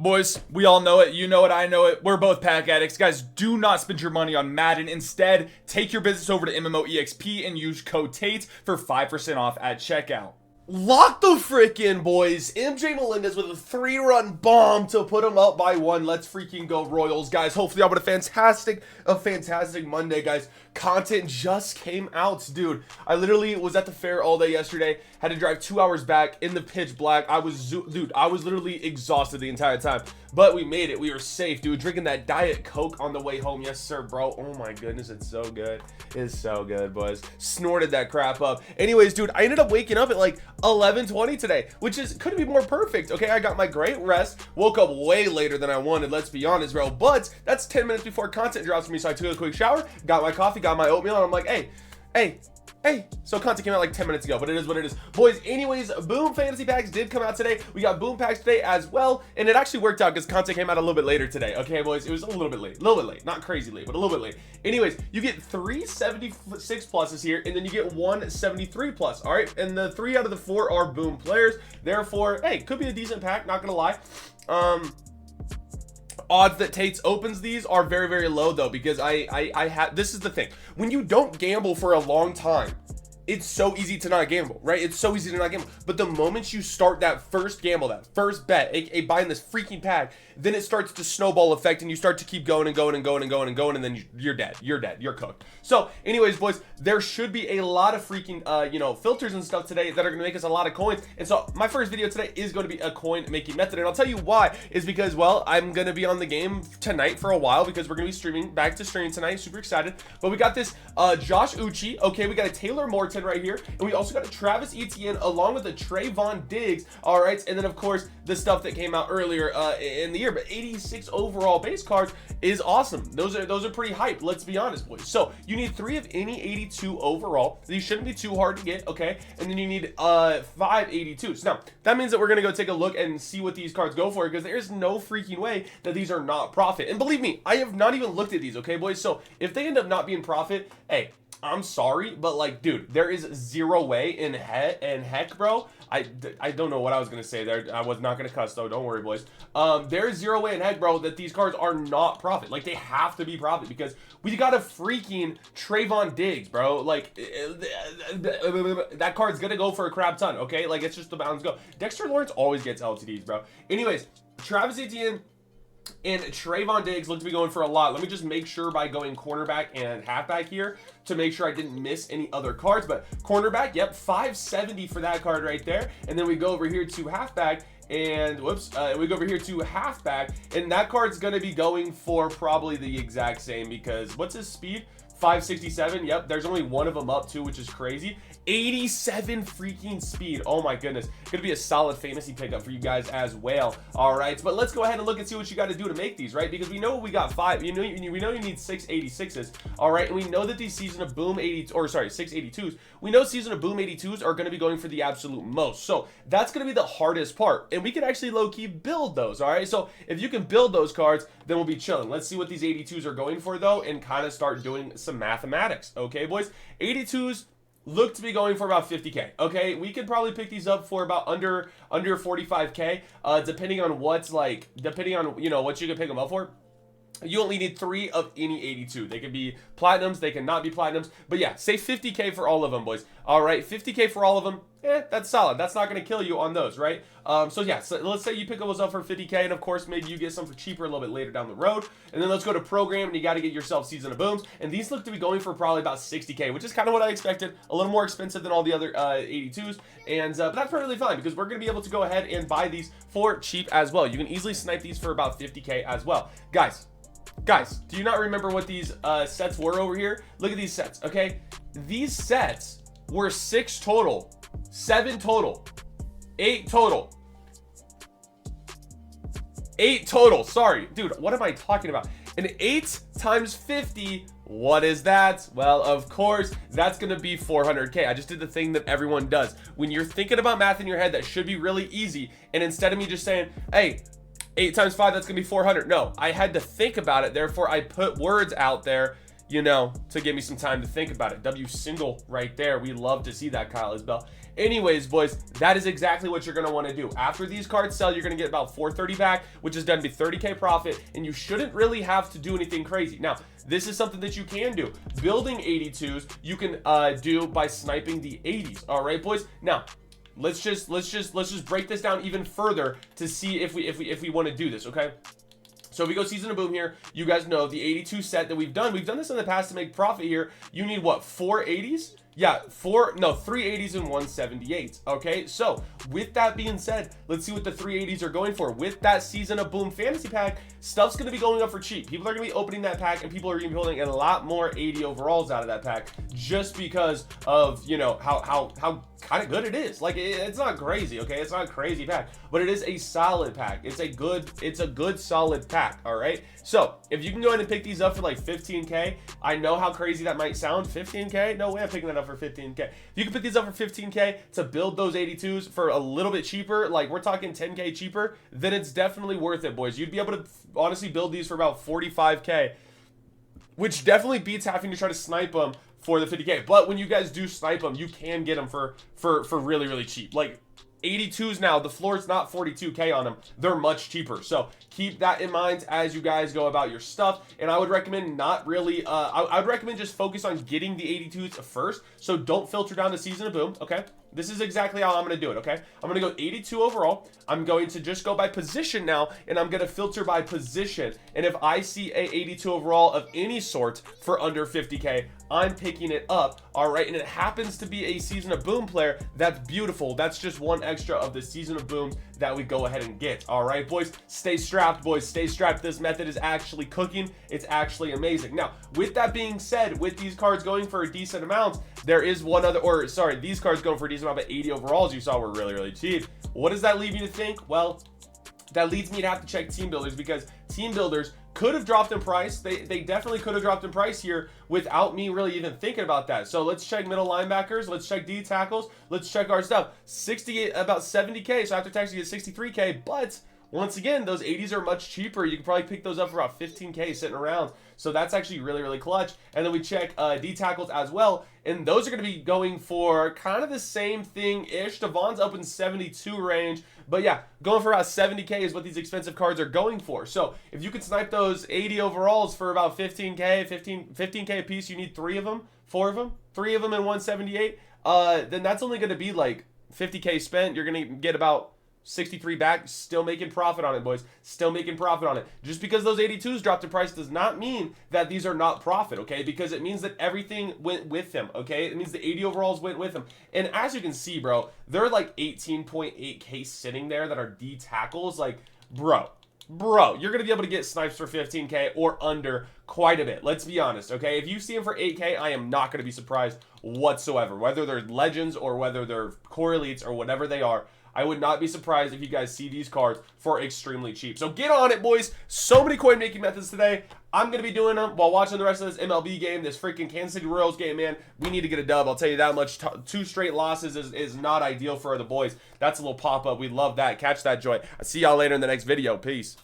Boys, we all know it. You know it. I know it. We're both pack addicts. Guys, do not spend your money on Madden. Instead, take your business over to MMOEXP and use code TATE for 5% off at checkout. Lock the frick in, boys. MJ Melendez with a 3-run bomb to put him up by 1. Let's freaking go Royals, guys. Hopefully y'all had a fantastic Monday, guys. Content just came out, dude. I literally was at the fair all day yesterday. Had to drive 2 hours back in the pitch black. I was literally exhausted the entire time. But we made it. We were safe, dude. Drinking that Diet Coke on the way home. Yes, sir, bro. Oh my goodness, it's so good. It's so good, boys. Snorted that crap up. Anyways, dude, I ended up waking up at like 11:20 today, which couldn't be more perfect. Okay, I got my great rest. Woke up way later than I wanted, let's be honest, bro. But that's 10 minutes before content drops for me, so I took a quick shower, got my coffee, got my oatmeal, and I'm like, hey. So content came out like 10 minutes ago, but it is what it is. Boys, anyways, Boom Fantasy Packs did come out today. We got Boom Packs today as well, and it actually worked out because content came out a little bit later today. Okay, boys, it was a little bit late. Not crazy late, but a little bit late. Anyways, you get 3 76 pluses here, and then you get 1 73 plus, all right? And the 3 out of the 4 are Boom players. Therefore, hey, could be a decent pack, not gonna lie. Odds that Tate's opens these are very, very low though, because I have, this is the thing. When you don't gamble for a long time, it's so easy to not gamble, right? It's so easy to not gamble. But the moment you start that first gamble, that first bet, aka buying this freaking pack, then it starts to snowball effect and you start to keep going and going and going and going and going, and then you're dead. You're cooked. So anyways, boys, there should be a lot of freaking, filters and stuff today that are going to make us a lot of coins. And so my first video today is going to be a coin making method. And I'll tell you why is because, well, I'm going to be on the game tonight for a while because we're going to be streaming back to streaming tonight. Super excited. But we got this Josh Uchi. Okay, we got a Taylor Morton right here. And we also got a Travis Etienne along with a Trayvon Diggs. All right. And then, of course, the stuff that came out earlier in the year. But 86 overall base cards is awesome. Those are pretty hype. Let's be honest, boys. So you need 3 of any 82 overall. These shouldn't be too hard to get, okay? And then you need 5 82s. Now, that means that we're going to go take a look and see what these cards go for because there's no freaking way that these are not profit. And believe me, I have not even looked at these, okay, boys? So if they end up not being profit, hey, I'm sorry, but like, dude, there is zero way in heck, bro. I don't know what I was gonna say there. I was not gonna cuss though. Don't worry, boys. There is zero way in heck, bro, that these cards are not profit. Like, they have to be profit because we got a freaking Trayvon Diggs, bro. Like, that card's gonna go for a crap ton, okay? Like, it's just the bounds go. Dexter Lawrence always gets LTDs, bro. Anyways, Travis Etienne and Trayvon Diggs look to be going for a lot. Let me just make sure by going cornerback and halfback here to make sure I didn't miss any other cards. But cornerback, yep, 570 for that card right there. And then we go over here to halfback and whoops, we go over here to halfback, and that card's going to be going for probably the exact same because what's his speed? 567. Yep, there's only one of them up too, which is crazy. 87 freaking speed. Oh my goodness, gonna be a solid fantasy pickup for you guys as well. All right, but let's go ahead and look and see what you got to do to make these, right? Because we know we got 5. We know you need 6 86s. All right, and we know that these Season of Boom 6 82s. We know Season of Boom 82s are going to be going for the absolute most. So that's going to be the hardest part, and we can actually low key build those. All right, so if you can build those cards, then we'll be chilling. Let's see what these 82s are going for though, and kind of start doing some mathematics. Okay, boys, 82s look to be going for about 50k. Okay, we could probably pick these up for about under 45k, depending on what you can pick them up for. You only need 3 of any 82. They can be platinums, they cannot be platinums, but yeah, say 50k for all of them, boys. All right, 50k for all of them. That's solid. That's not going to kill you on those, right? So yeah, so let's say you pick those up for 50k, and of course maybe you get some for cheaper a little bit later down the road. And then let's go to program, and you got to get yourself Season of Booms, and these look to be going for probably about 60k, which is kind of what I expected. A little more expensive than all the other 82s, and but that's perfectly fine because we're going to be able to go ahead and buy these for cheap as well. You can easily snipe these for about 50k as well, guys. Do you not remember what these sets were over here? Look at these sets, okay? These sets were 6 total, 7 total, 8 total. 8 total, sorry. Dude, what am I talking about? And 8 times 50, what is that? Well, of course, that's going to be 400k. I just did the thing that everyone does. When you're thinking about math in your head, that should be really easy. And instead of me just saying, hey, 8 times 5, that's gonna be 400. No, I had to think about it. Therefore, I put words out there, to give me some time to think about it. W single right there. We love to see that, Kyle Isbell. anyways, boys, that is exactly what you're going to want to do. After these cards sell, you're going to get about 430 back, which is done to be 30K profit, and you shouldn't really have to do anything crazy. Now, this is something that you can do. Building 82s, you can do by sniping the 80s. All right, boys. Now, let's just break this down even further to see if we want to do this, okay? So if we go Season of Boom here, you guys know the 82 set that we've done this in the past to make profit here. You need what, 4 80s? Yeah, 3 80s and 178s. Okay, so with that being said, let's see what the 3 80s are going for. With that Season of Boom fantasy pack, stuff's going to be going up for cheap. People are going to be opening that pack, and people are going to be building a lot more 80 overalls out of that pack just because of, you know, how kind of good it is. Like, it's not crazy, okay? It's not a crazy pack, but it is a solid pack. It's a good solid pack, all right? So if you can go ahead and pick these up for like 15K, I know how crazy that might sound. 15K? No way I'm picking that up for 15K. If you can pick these up for 15K to build those 82s for a little bit cheaper, like we're talking 10K cheaper, then it's definitely worth it, boys. You'd be able to honestly build these for about 45K, which definitely beats having to try to snipe them for the 50K. But when you guys do snipe them, you can get them for really, really cheap. Like 82s now, the floor is not 42K on them. They're much cheaper. So keep that in mind as you guys go about your stuff. And I would recommend not really, I would recommend just focus on getting the 82s first. So don't filter down the Season of Boom, okay? This is exactly how I'm going to do it, okay? I'm going to go 82 overall. I'm going to just go by position now, and I'm going to filter by position. And if I see a 82 overall of any sort for under 50K, I'm picking it up, all right? And it happens to be a Season of Boom player. That's beautiful. That's just one extra of the Season of Boom that we go ahead and get, all right, boys? Stay strapped, boys. Stay strapped. This method is actually cooking. It's actually amazing. Now, with that being said, with these cards going for a decent amount, there is one other, or sorry, these cards going for a decent amount, but 80 overalls you saw were really, really cheap. What does that leave me to think? Well, that leads me to have to check team builders, because team builders could have dropped in price. They definitely could have dropped in price here without me really even thinking about that. So let's check middle linebackers. Let's check D tackles. Let's check our stuff. About 70K. So after tax, you get 63K. But once again, those 80s are much cheaper. You can probably pick those up for about 15K sitting around. So that's actually really, really clutch. And then we check D tackles as well. And those are going to be going for kind of the same thing-ish. Devon's up in 72 range. But yeah, going for about 70K is what these expensive cards are going for. So if you can snipe those 80 overalls for about 15K, 15K a piece, you need 3 of them, 4 of them, 3 of them in 178. Then that's only going to be like 50K spent. You're going to get about 63 back, still making profit on it, boys. Still making profit on it. Just because those 82s dropped in price does not mean that these are not profit, okay? Because it means that everything went with them, okay? It means the 80 overalls went with them. And as you can see, bro, there are like 18.8K sitting there that are D tackles. Like, bro, you're going to be able to get snipes for 15K or under quite a bit. Let's be honest, okay? If you see them for 8K, I am not going to be surprised whatsoever. Whether they're legends or whether they're core elites or whatever they are, I would not be surprised if you guys see these cards for extremely cheap. So get on it, boys. So many coin making methods today. I'm going to be doing them while watching the rest of this MLB game, this freaking Kansas City Royals game, man. We need to get a dub. I'll tell you that much. 2 straight losses is not ideal for the boys. That's a little pop-up. We love that. Catch that joy. I'll see y'all later in the next video. Peace.